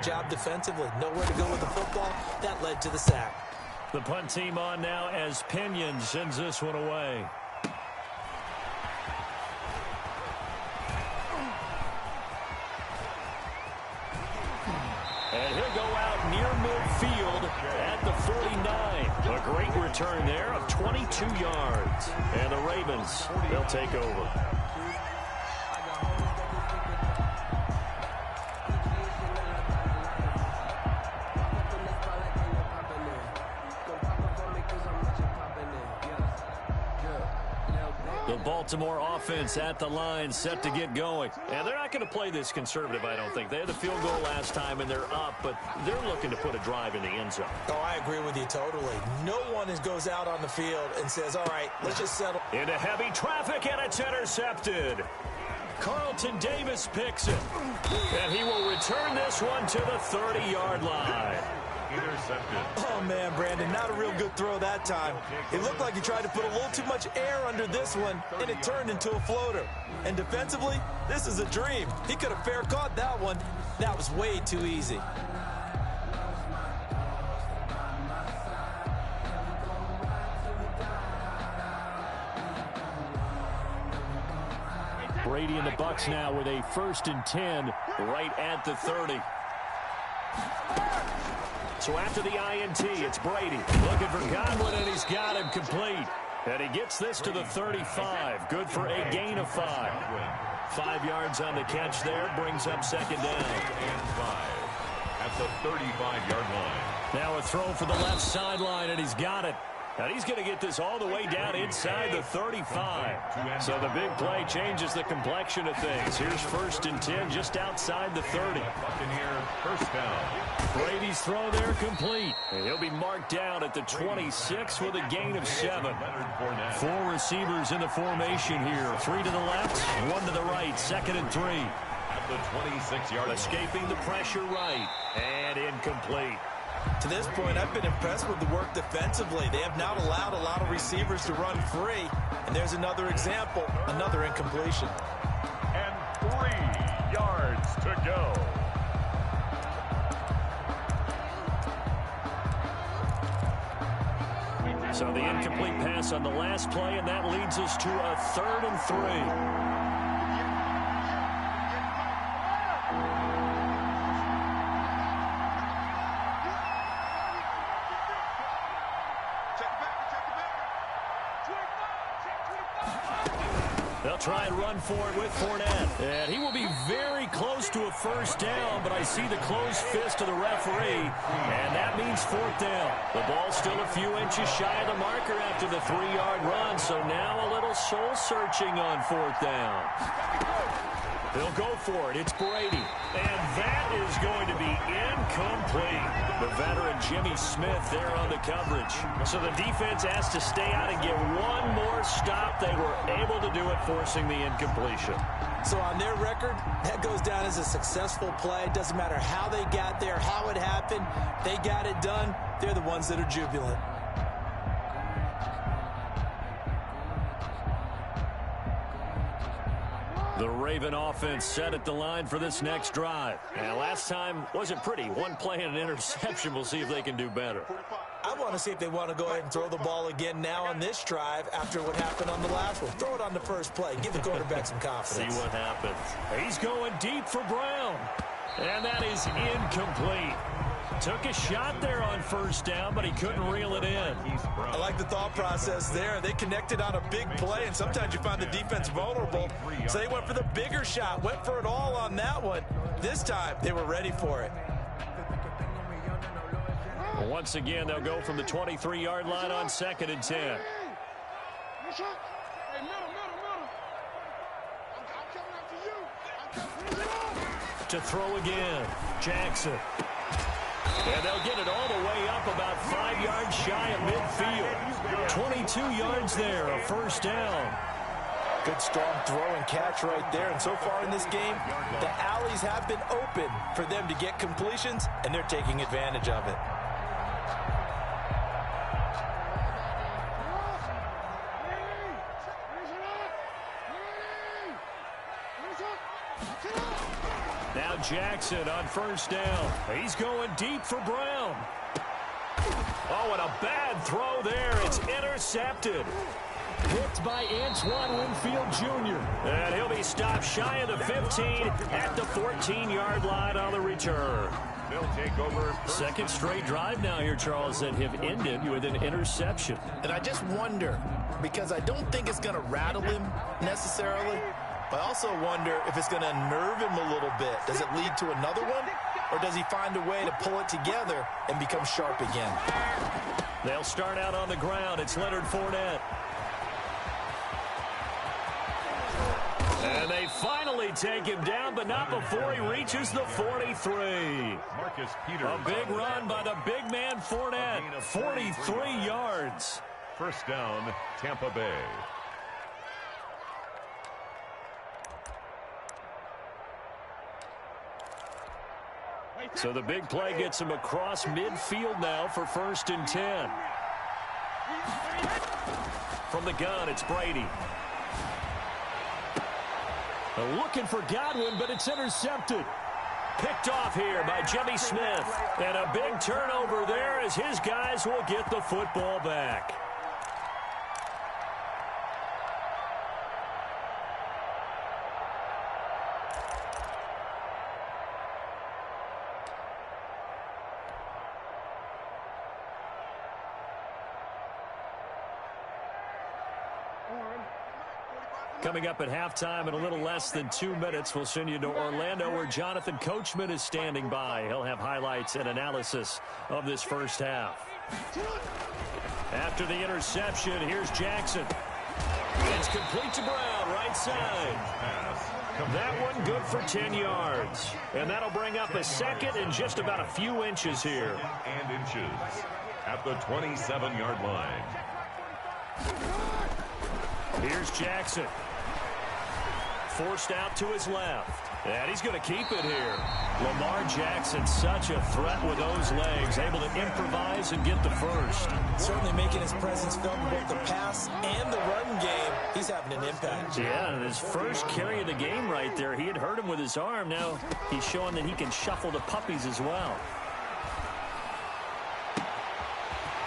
job defensively. Nowhere to go with the football. That led to the sack. The punt team on now as Pinion sends this one away. And he'll go out near midfield at the 49. A great return there of 22 yards. And the Ravens, they'll take over. The Baltimore offense at the line, set to get going. And they're not going to play this conservative, I don't think. They had the field goal last time, and they're up, but they're looking to put a drive in the end zone. Oh, I agree with you totally. No one goes out on the field and says, all right, let's just settle. Into heavy traffic, and it's intercepted. Carlton Davis picks it. And he will return this one to the 30-yard line. Intercepted. Oh, man, Brandon, not a real good throw that time. It looked like he tried to put a little too much air under this one, and it turned into a floater. And defensively, this is a dream. He could have fair caught that one. That was way too easy. Brady and the Bucs now with a 1st and 10 right at the 30. So after the INT, it's Brady looking for Godwin, and he's got him complete. And he gets this to the 35. Good for a gain of 5. 5 yards on the catch there, brings up 2nd down. And 5 at the 35-yard line. Now a throw for the left sideline, and he's got it. And he's going to get this all the way down inside the 35. So the big play changes the complexion of things. Here's 1st and 10 just outside the 30. Buccaneer first down. Brady's throw there complete. And he'll be marked down at the 26 with a gain of 7. 4 receivers in the formation here. 3 to the left, 1 to the right. 2nd and 3. At the 26-yard line. Escaping the pressure right. And incomplete. To this point, I've been impressed with the work defensively. They have not allowed a lot of receivers to run free. And there's another example, another incompletion. And 3 yards to go. So the incomplete pass on the last play, and that leads us to a 3rd and 3. They'll try and run for it with Fournette. And he will be very close to a 1st down, but I see the closed fist of the referee, and that means 4th down. The ball's still a few inches shy of the marker after the 3-yard run, so now a little soul-searching on 4th down. They'll go for it. It's Brady. And that is going to be incomplete. The veteran Jimmy Smith there on the coverage. So the defense has to stay out and get one more stop. They were able to do it, forcing the incompletion. So on their record, that goes down as a successful play. Doesn't matter how they got there, how it happened. They got it done. They're the ones that are jubilant. The Raven offense set at the line for this next drive. And last time wasn't pretty. 1 play and an interception. We'll see if they can do better. I want to see if they want to go ahead and throw the ball again now on this drive after what happened on the last one. Throw it on the first play. Give the quarterback some confidence. See what happens. He's going deep for Brown. And that is incomplete. Took a shot there on 1st down, but he couldn't reel it in. I like the thought process there. They connected on a big play, and sometimes you find the defense vulnerable. So they went for the bigger shot, went for it all on that one. This time, they were ready for it. Once again, they'll go from the 23-yard line on 2nd and 10. To throw again, Jackson. And they'll get it all the way up about 5 yards shy of midfield. 22 yards there, a 1st down. Good strong throw and catch right there. And so far in this game, the alleys have been open for them to get completions, and they're taking advantage of it. Now Jackson on first down. He's going deep for Brown. Oh, and a bad throw there. It's intercepted. Picked by Antoine Winfield Jr. And he'll be stopped shy of the 15 at the 14-yard line on the return. They'll take over. Second straight drive now here, Charles, that have ended with an interception. And I just wonder, because I don't think it's going to rattle him necessarily, but I also wonder if it's going to unnerve him a little bit. Does it lead to another one, or does he find a way to pull it together and become sharp again? They'll start out on the ground. It's Leonard Fournette. And they finally take him down, but not before he reaches the 43. Marcus Peters. A big run by the big man Fournette. 43 yards. First down, Tampa Bay. So the big play gets him across midfield now for 1st and 10. From the gun, it's Brady. Looking for Godwin, but it's intercepted. Picked off here by Jimmy Smith. And a big turnover there as his guys will get the football back. Coming up at halftime in a little less than 2 minutes, we'll send you to Orlando where Jonathan Coachman is standing by. He'll have highlights and analysis of this first half. After the interception, here's Jackson. It's complete to Brown, right side. That one good for 10 yards. And that'll bring up a second and just about a few inches here. And inches at the 27-yard line. Here's Jackson. Forced out to his left. And he's going to keep it here. Lamar Jackson, such a threat with those legs, able to improvise and get the first. Certainly making his presence felt in both the pass and the run game. He's having an impact. Yeah, and his first carry of the game right there, he had hurt him with his arm. Now he's showing that he can shuffle the puppies as well.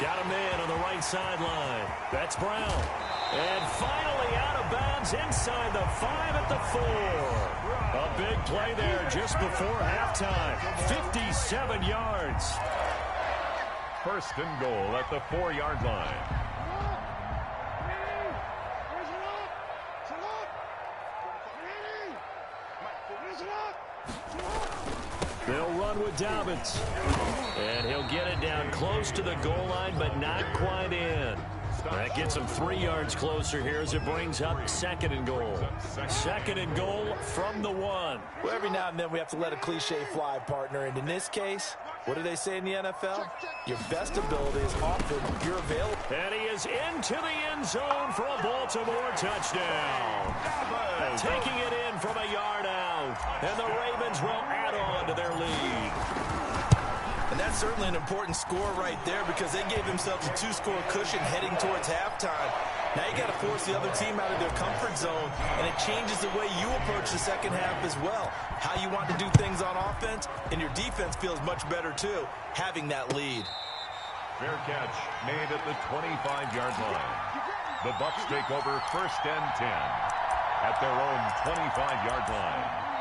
Got a man on the right sideline. That's Brown. And finally out of bounds inside the 5 at the 4. A big play there just before halftime. 57 yards. First and goal at the 4-yard line. They'll run with Dobbins. And he'll get it down close to the goal line, but not quite in. That gets him 3 yards closer here as it brings up 2nd and goal. 2nd and goal from the 1. Well, every now and then we have to let a cliche fly, partner. And in this case, what do they say in the NFL? Your best ability is often your available. And he is into the end zone for a Baltimore touchdown. Taking it in from a yard out. And the Ravens will add on to their lead. And that's certainly an important score right there because they gave themselves a 2-score cushion heading towards halftime. Now you got to force the other team out of their comfort zone, and it changes the way you approach the second half as well. How you want to do things on offense, and your defense feels much better too, having that lead. Fair catch made at the 25-yard line. The Bucs take over 1st and 10 at their own 25-yard line.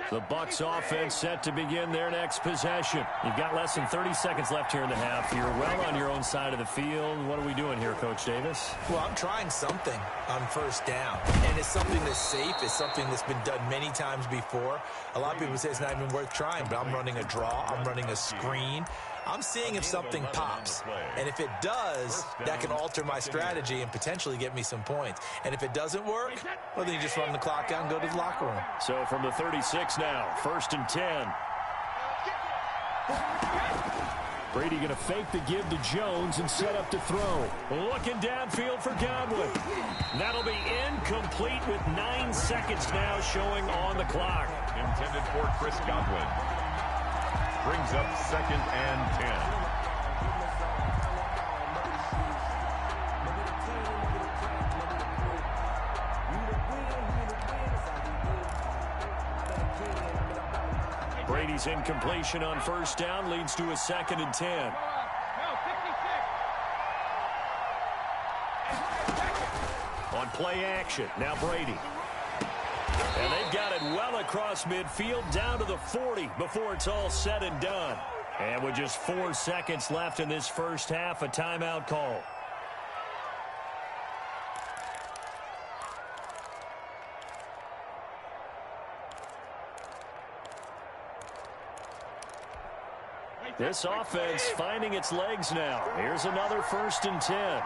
The Bucs offense set to begin their next possession. You've got less than 30 seconds left here in the half. You're well on your own side of the field. What are we doing here, Coach Davis? Well, I'm trying something on 1st down. And it's something that's safe. It's something that's been done many times before. A lot of people say it's not even worth trying, but I'm running a draw. I'm running a screen. I'm seeing if something pops. And if it does, that can alter my strategy and potentially get me some points. And if it doesn't work, well, then you just run the clock out and go to the locker room. So from the 36 now, 1st and 10. Brady going to fake the give to Jones and set up to throw. Looking downfield for Godwin. That'll be incomplete with 9 seconds now showing on the clock. Intended for Chris Godwin. Brings up 2nd and 10. Brady's incompletion on first down leads to a 2nd and 10. On play action, now Brady. And they've got it well across midfield down to the 40 before it's all said and done. And with just 4 seconds left in this first half, a timeout call. This offense finding its legs now. Here's another 1st and 10.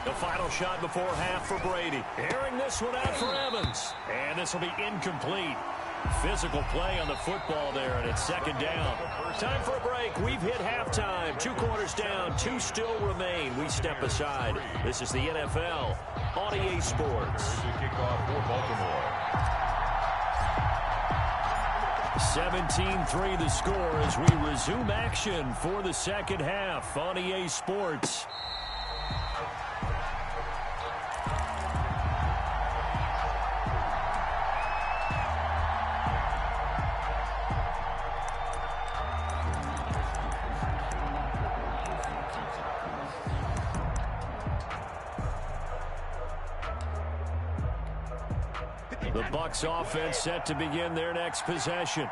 The final shot before half for Brady. Airing this one out for Evans. And this will be incomplete. Physical play on the football there, and it's 2nd down. Time for a break. We've hit halftime. 2 quarters down, 2 still remain. We step aside. This is the NFL on EA Sports. Kickoff for Baltimore. 17-3 the score as we resume action for the second half on EA Sports. The Bucs offense set to begin their next possession.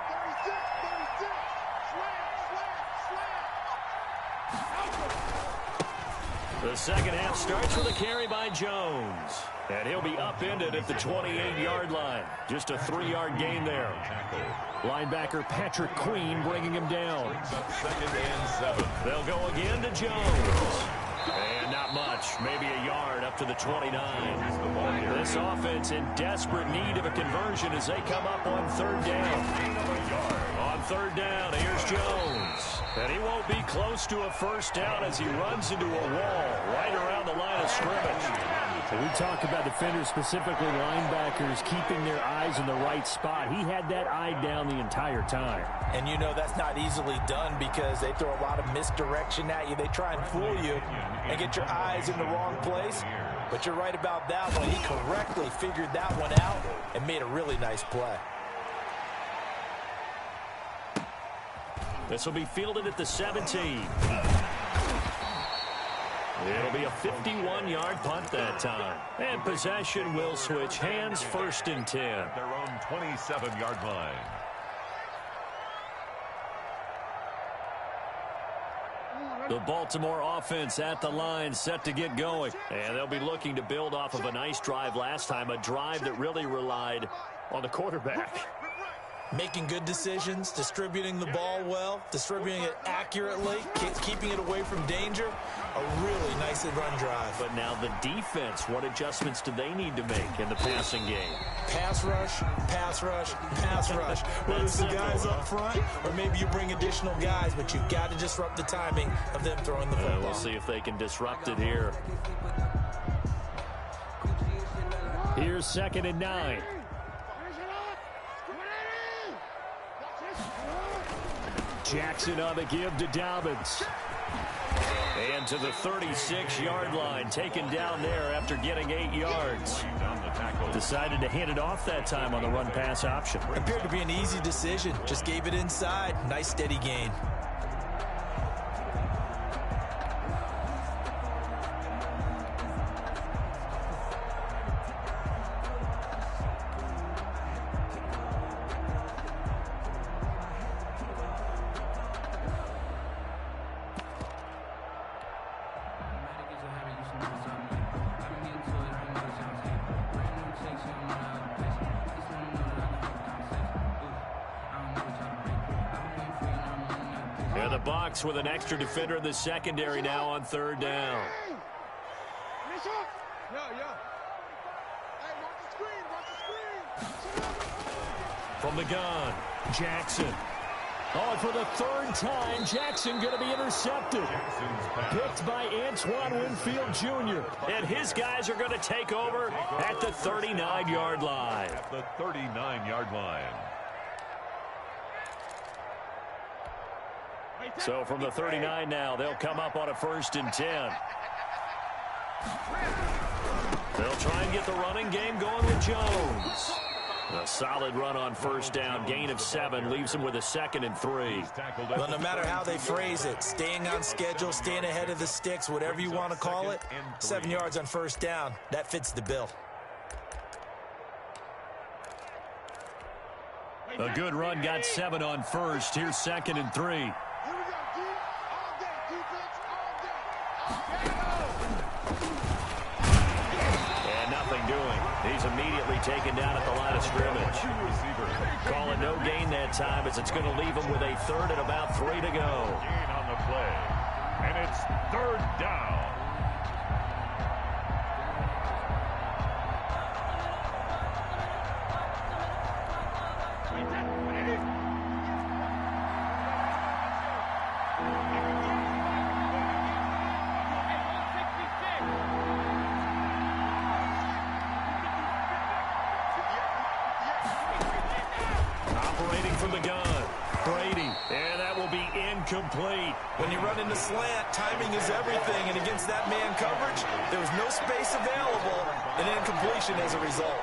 The second half starts with a carry by Jones. And he'll be upended at the 28-yard line. Just a 3-yard gain there. Linebacker Patrick Queen bringing him down. 2nd and 7. They'll go again to Jones. And not much, maybe a yard up to the 29. This offense in desperate need of a conversion as they come up on 3rd down. On 3rd down, here's Jones. And he won't be close to a 1st down as he runs into a wall right around the line of scrimmage. We talk about defenders, specifically linebackers, keeping their eyes in the right spot. He had that eye down the entire time. And you know that's not easily done because they throw a lot of misdirection at you. They try and fool you and get your eyes in the wrong place. But you're right about that one. He correctly figured that one out and made a really nice play. This will be fielded at the 17. It'll be a 51-yard punt that time. And possession will switch hands, 1st and 10. Their own 27-yard line. The Baltimore offense at the line set to get going. And they'll be looking to build off of a nice drive last time, a drive that really relied on the quarterback. Making good decisions, distributing the ball well, distributing it accurately, keeping it away from danger. A really nicely run drive. But now the defense, what adjustments do they need to make in the passing game? Pass rush, pass rush, pass rush. Whether it's the guys up front or maybe you bring additional guys, but you've got to disrupt the timing of them throwing the football. We'll see if they can disrupt it here. Here's 2nd and 9. Jackson on the give to Dobbins. And to the 36-yard line, taken down there after getting 8 yards. Decided to hand it off that time on the run-pass option. Appeared to be an easy decision. Just gave it inside. Nice steady gain. The Bucs with an extra defender in the secondary now on 3rd down. From the gun, Jackson. Oh, for the 3rd time, Jackson going to be intercepted. Picked by Antoine Winfield Jr. And his guys are going to take over at the 39-yard line. At the 39-yard line. So from the 39 now, they'll come up on a 1st and 10. They'll try and get the running game going with Jones. A solid run on first down. Gain of 7 leaves him with a 2nd and 3. Well, no matter how they phrase it, staying on schedule, staying ahead of the sticks, whatever you want to call it, 7 yards on first down, that fits the bill. A good run got 7 on first. Here's 2nd and 3. And nothing doing. He's immediately taken down at the line of scrimmage. Call it no gain that time as it's going to leave him with a 3rd and about 3 to go. Gain on the play. And it's 3rd down. Operating from the gun, Brady, and that will be incomplete. When you run into slant, timing is everything, and against that man coverage, there was no space available, and incompletion as a result.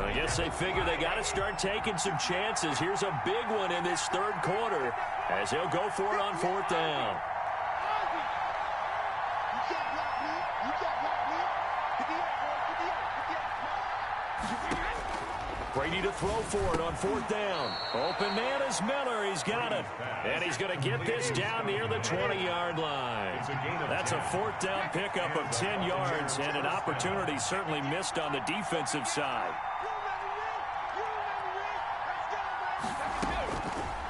I guess they figure they got to start taking some chances. Here's a big one in this 3rd quarter as he'll go for it on 4th down. Brady to throw for it on 4th down. Open man is Miller. He's got it. And he's going to get this down near the 20-yard line. That's a 4th down pickup of 10 yards and an opportunity certainly missed on the defensive side.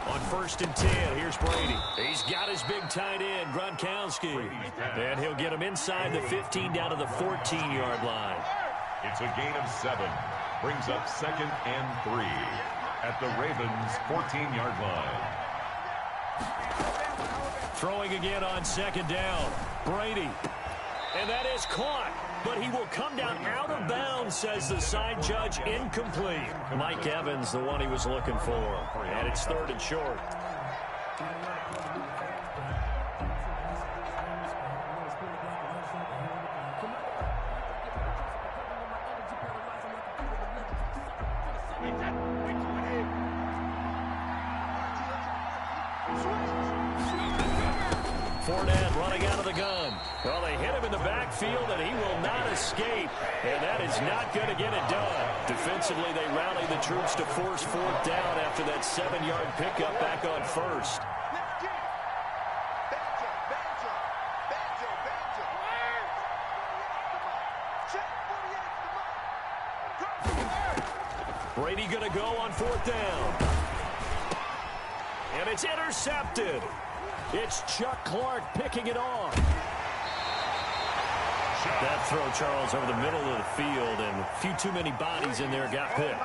On 1st and 10, here's Brady. He's got his big tight end, Gronkowski. And he'll get him inside the 15 down to the 14-yard line. It's a gain of 7. Brings up 2nd and 3 at the Ravens' 14-yard line. Throwing again on 2nd down. Brady. And that is caught. But he will come down out of bounds, says the side judge. Incomplete. Mike Evans, the one he was looking for. And it's 3rd and short. Fournette running out of the gun. Well, they hit him in the backfield, and he will not escape. And that is not going to get it done. Defensively, they rally the troops to force 4th down after that 7-yard pickup back on 1st. Brady going to go on 4th down. And it's intercepted. It's Chuck Clark picking it off. That throw, Charles, over the middle of the field, and a few too many bodies in there got picked.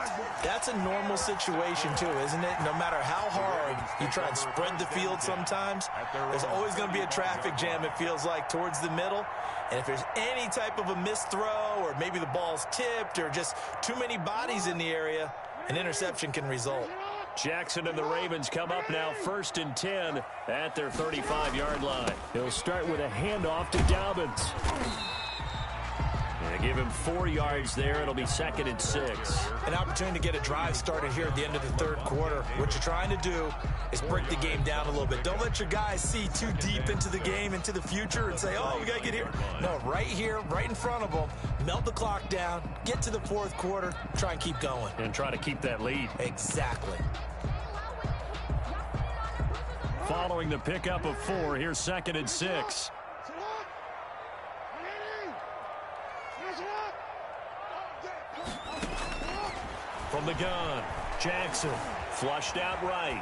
That's a normal situation, too, isn't it? No matter how hard you try and spread the field sometimes, there's always going to be a traffic jam, it feels like, towards the middle. And if there's any type of a missed throw, or maybe the ball's tipped, or just too many bodies in the area, an interception can result. Jackson and the Ravens come up now 1st and 10 at their 35-yard line. He'll start with a handoff to Dobbins. And give him 4 yards there. It'll be 2nd and 6. An opportunity to get a drive started here at the end of the 3rd quarter. What you're trying to do is break the game down a little bit. Don't let your guys see too deep into the game, into the future, and say, oh, we got to get here. No, right here, right in front of them, melt the clock down, get to the 4th quarter, try and keep going. And try to keep that lead. Exactly. Following the pickup of 4, here's 2nd and 6. From the gun, Jackson flushed out right.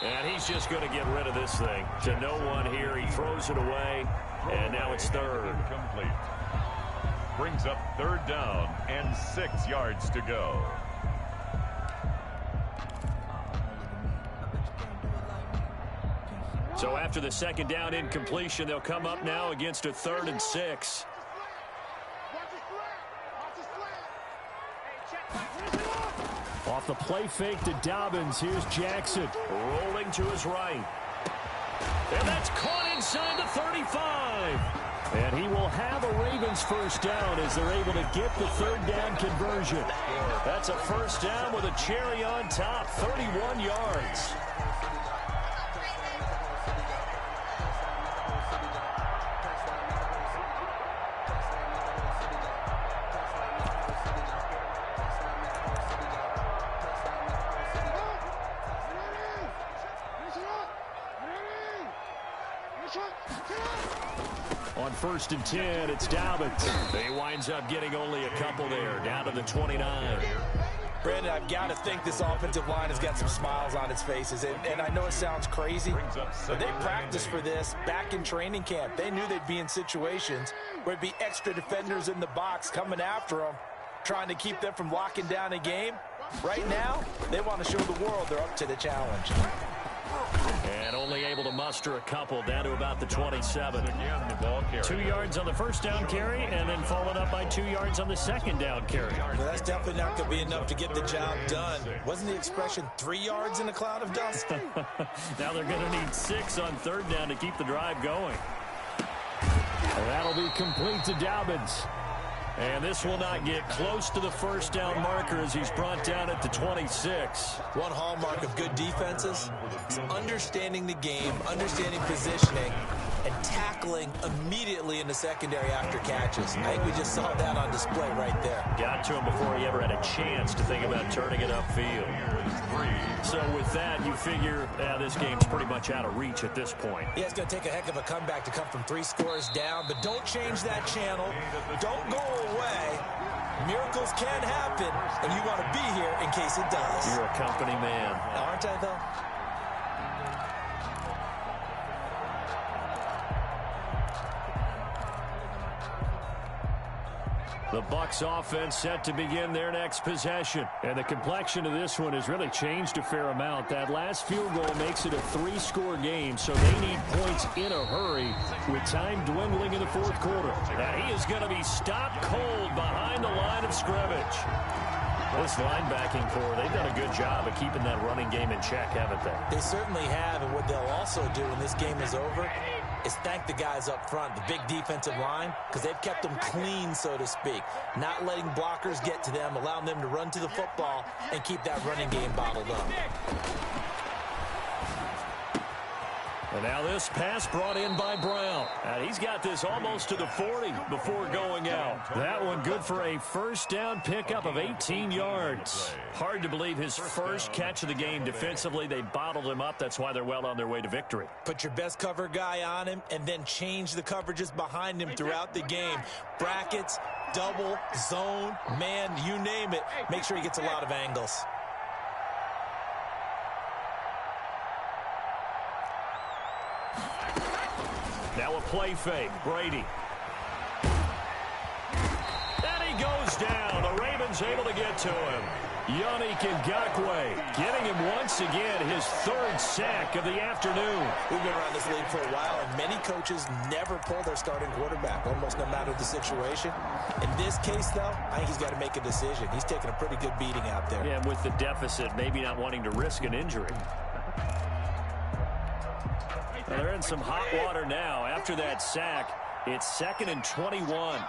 And he's just going to get rid of this thing. To no one here. He throws it away. And now it's 3rd. Complete. Brings up 3rd down and 6 yards to go. So after the 2nd down incompletion, they'll come up now against a 3rd and 6. Off the play fake to Dobbins, here's Jackson. Rolling to his right. And that's caught inside the 35. And he will have a Ravens first down as they're able to get the third down conversion. That's a first down with a cherry on top, 31 yards. On 1st and 10, it's Dobbins. He winds up getting only a couple there, down to the 29. Brandon, I've got to think this offensive line has got some smiles on its faces. And I know it sounds crazy, but they practiced for this back in training camp. They knew they'd be in situations where it'd be extra defenders in the box coming after them, trying to keep them from locking down a game. Right now, they want to show the world they're up to the challenge. And only able to muster a couple, down to about the 27. 2 yards on the first down carry, and then followed up by 2 yards on the second down carry. Well, that's definitely not going to be enough to get the job done. Wasn't the expression 3 yards in a cloud of dust? Now they're going to need 6 on third down to keep the drive going. And that'll be complete to Dobbins. And this will not get close to the first down marker as he's brought down at the 26. One hallmark of good defenses is understanding the game, understanding positioning, and tackling immediately in the secondary after catches. I think we just saw that on display right there. Got to him before he ever had a chance to think about turning it upfield. So with that, you figure this game's pretty much out of reach at this point. Yeah, it's going to take a heck of a comeback to come from 3 scores down, but don't change that channel. Don't go away. Miracles can happen, and you want to be here in case it does. You're a company man. Aren't I, though? The Bucs offense set to begin their next possession. And the complexion of this one has really changed a fair amount. That last field goal makes it a 3-score game, so they need points in a hurry with time dwindling in the fourth quarter. Now he is going to be stopped cold behind the line of scrimmage. This linebacking core, they've done a good job of keeping that running game in check, haven't they? They certainly have, and what they'll also do when this game is over is thank the guys up front, the big defensive line, because they've kept them clean, so to speak. Not letting blockers get to them, allowing them to run to the football and keep that running game bottled up. And now this pass brought in by Brown. And he's got this almost to the 40 before going out. That one good for a first down pickup of 18 yards. Hard to believe his first catch of the game defensively. They bottled him up. That's why they're well on their way to victory. Put your best cover guy on him and then change the coverages behind him throughout the game. Brackets, double, zone, man, you name it. Make sure he gets a lot of angles. Now a play fake. Brady. And he goes down. The Ravens able to get to him. Yannick Ngakoue getting him once again his 3rd sack of the afternoon. We've been around this league for a while, and many coaches never pull their starting quarterback, almost no matter the situation. In this case, though, I think he's got to make a decision. He's taking a pretty good beating out there. Yeah, and with the deficit, maybe not wanting to risk an injury. Well, they're in some hot water now. After that sack, it's 2nd and 21.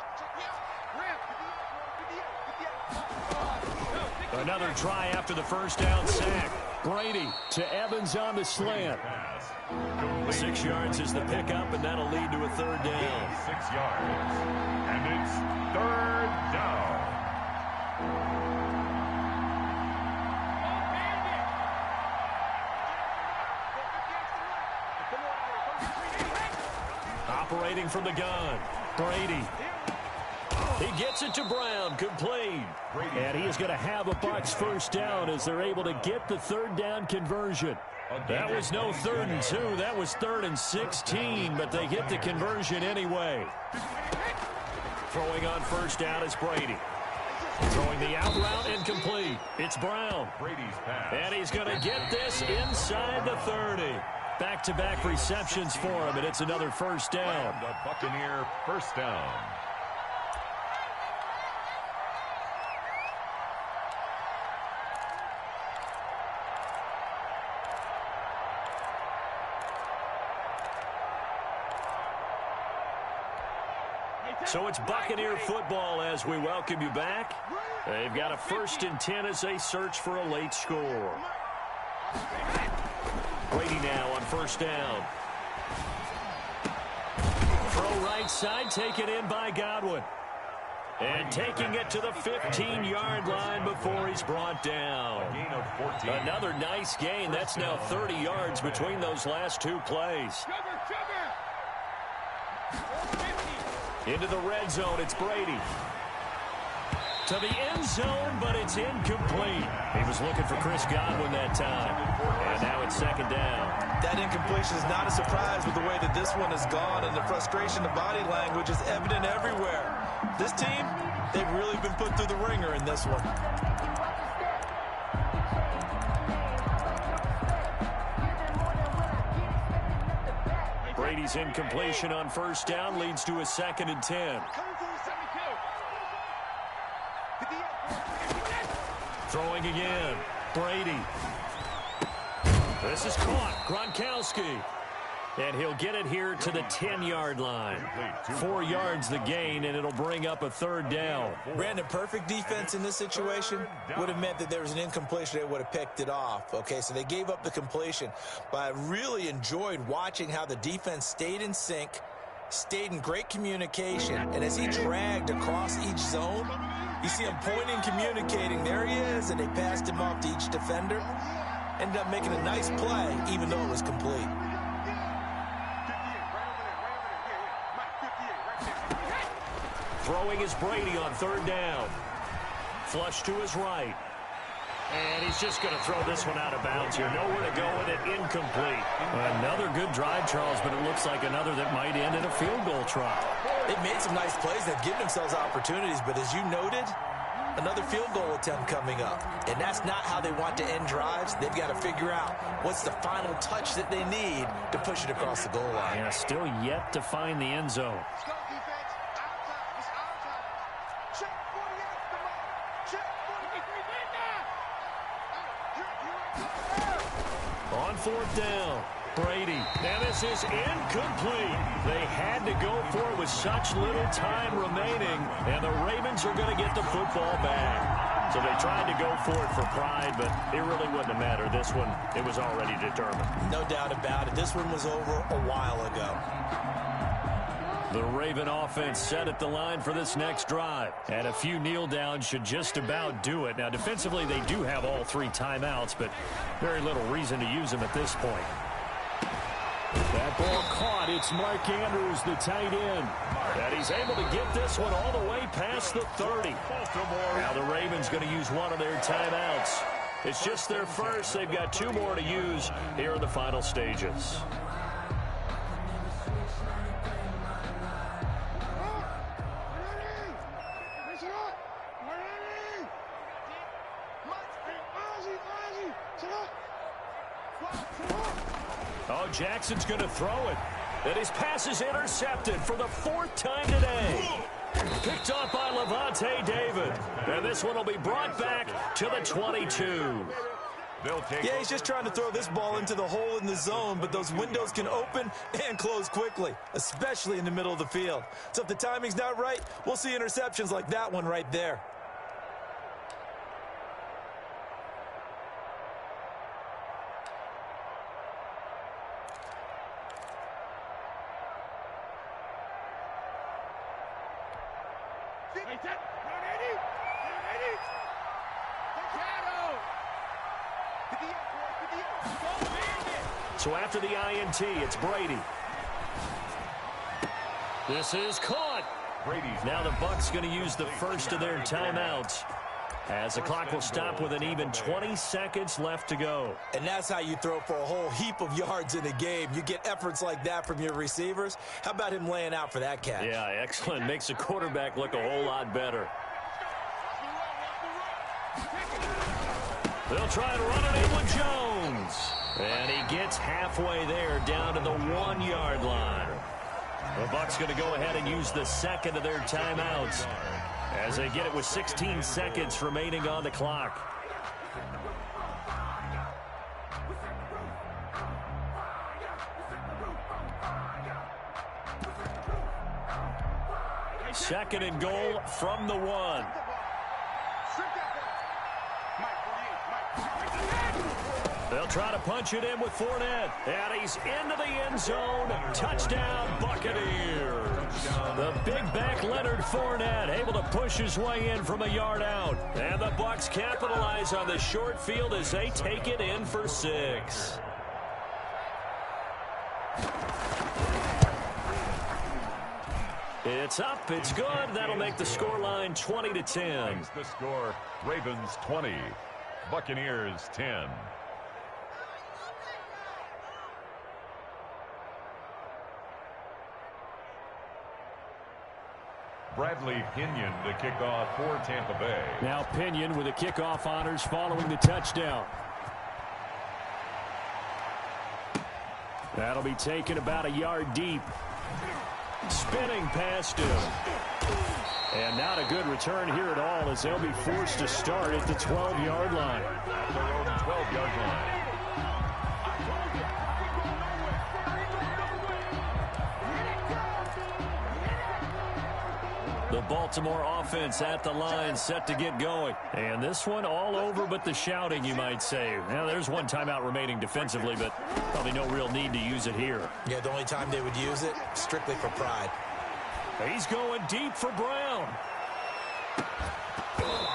Another try after the first down sack. Brady to Evans on the slant. 6 yards is the pickup, and that'll lead to a 3rd down. 6 yards. And it's 3rd down. Operating from the gun. Brady. He gets it to Brown. Complete. And he is going to have a Bucs first down as they're able to get the 3rd down conversion. That was no 3rd and 2. That was 3rd and 16, but they get the conversion anyway. Throwing on first down is Brady. Throwing the out route incomplete. It's Brown. Brady's pass. And he's going to get this inside the 30. Back-to-back receptions for him, and it's another first down. The Buccaneer first down. So it's Buccaneer football as we welcome you back. They've got a 1st and 10 as they search for a late score. Brady now on 1st down. Throw right side, taken in by Godwin. And taking it to the 15-yard line before he's brought down. Another nice gain. That's now 30 yards between those last 2 plays. Into the red zone, it's Brady. To the end zone, but it's incomplete. He was looking for Chris Godwin that time. And now it's 2nd down. That incompletion is not a surprise with the way that this one has gone, and the frustration, the body language is evident everywhere. This team, they've really been put through the ringer in this one. Brady's incompletion on 1st down leads to a 2nd and 10. Throwing again. Brady. This is caught. Gronkowski. And he'll get it here to the 10-yard line. 4 yards the gain, and it'll bring up a 3rd down. Brandon, perfect defense in this situation would have meant that there was an incompletion. They would have picked it off. Okay, so they gave up the completion. But I really enjoyed watching how the defense stayed in sync, stayed in great communication. And as he dragged across each zone, you see him pointing, communicating. There he is, and they passed him off to each defender. Ended up making a nice play, even though it was complete. Throwing is Brady on 3rd down. Flush to his right. And he's just going to throw this one out of bounds here. Nowhere to go with it. Incomplete. Another good drive, Charles, but it looks like another that might end in a field goal try. They've made some nice plays. They've given themselves opportunities, but as you noted, another field goal attempt coming up. And that's not how they want to end drives. They've got to figure out what's the final touch that they need to push it across the goal line. Yeah, still yet to find the end zone. On 4th down, Brady. Now this is incomplete. They had to go for it with such little time remaining, and the Ravens are going to get the football back. So they tried to go for it for pride, but it really wouldn't have mattered. This one, it was already determined. No doubt about it. This one was over a while ago. The Raven offense set at the line for this next drive. And a few kneel downs should just about do it. Now, defensively, they do have all 3 timeouts, but very little reason to use them at this point. That ball caught. It's Mark Andrews, the tight end. And he's able to get this one all the way past the 30. Now the Ravens going to use one of their timeouts. It's just their first. They've got 2 more to use here in the final stages. Oh, Jackson's going to throw it. And his pass is intercepted for the 4th time today. Picked off by Levante David. And this one will be brought back to the 22. Yeah, he's just trying to throw this ball into the hole in the zone, but those windows can open and close quickly, especially in the middle of the field. So if the timing's not right, we'll see interceptions like that one right there. So after the INT, it's Brady. This is caught. Now the Bucs going to use the first of their timeouts, as the clock will stop with an even 20 seconds left to go. And that's how you throw for a whole heap of yards in a game. You get efforts like that from your receivers. How about him laying out for that catch? Yeah, excellent. Makes the quarterback look a whole lot better. They'll try to run it in with Jones. And he gets halfway there, down to the 1-yard line. The Bucs going to go ahead and use the second of their timeouts as they get it with 16 seconds remaining on the clock. Second and goal from the 1. They'll try to punch it in with Fournette. And he's into the end zone. Touchdown, Buccaneers. The big back Leonard Fournette able to push his way in from a yard out. And the Bucs capitalize on the short field as they take it in for 6. It's up. It's good. That'll make the scoreline 20-10. The score, Ravens 20, Buccaneers 10. Bradley Pinion to kick off for Tampa Bay. Now Pinion with the kickoff honors following the touchdown. That'll be taken about a yard deep. Spinning past him. And not a good return here at all as they'll be forced to start at the 12-yard line. At their own 12-yard line. The Baltimore offense at the line set to get going. And this one all over but the shouting, you might say. Now, there's one timeout remaining defensively, but probably no real need to use it here. Yeah, the only time they would use it, strictly for pride. He's going deep for Brown.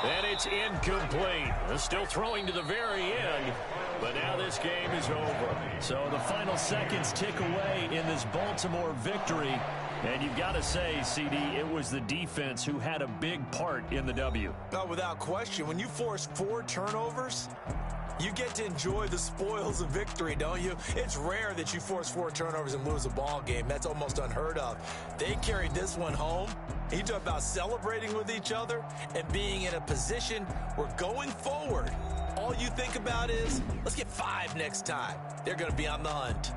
And it's incomplete. They're still throwing to the very end. But now this game is over. So the final seconds tick away in this Baltimore victory. And you've got to say, CD, it was the defense who had a big part in the W. No, without question. When you force 4 turnovers, you get to enjoy the spoils of victory, don't you? It's rare that you force 4 turnovers and lose a ball game. That's almost unheard of. They carried this one home. You talk about celebrating with each other and being in a position where going forward, all you think about is, let's get 5 next time. They're going to be on the hunt.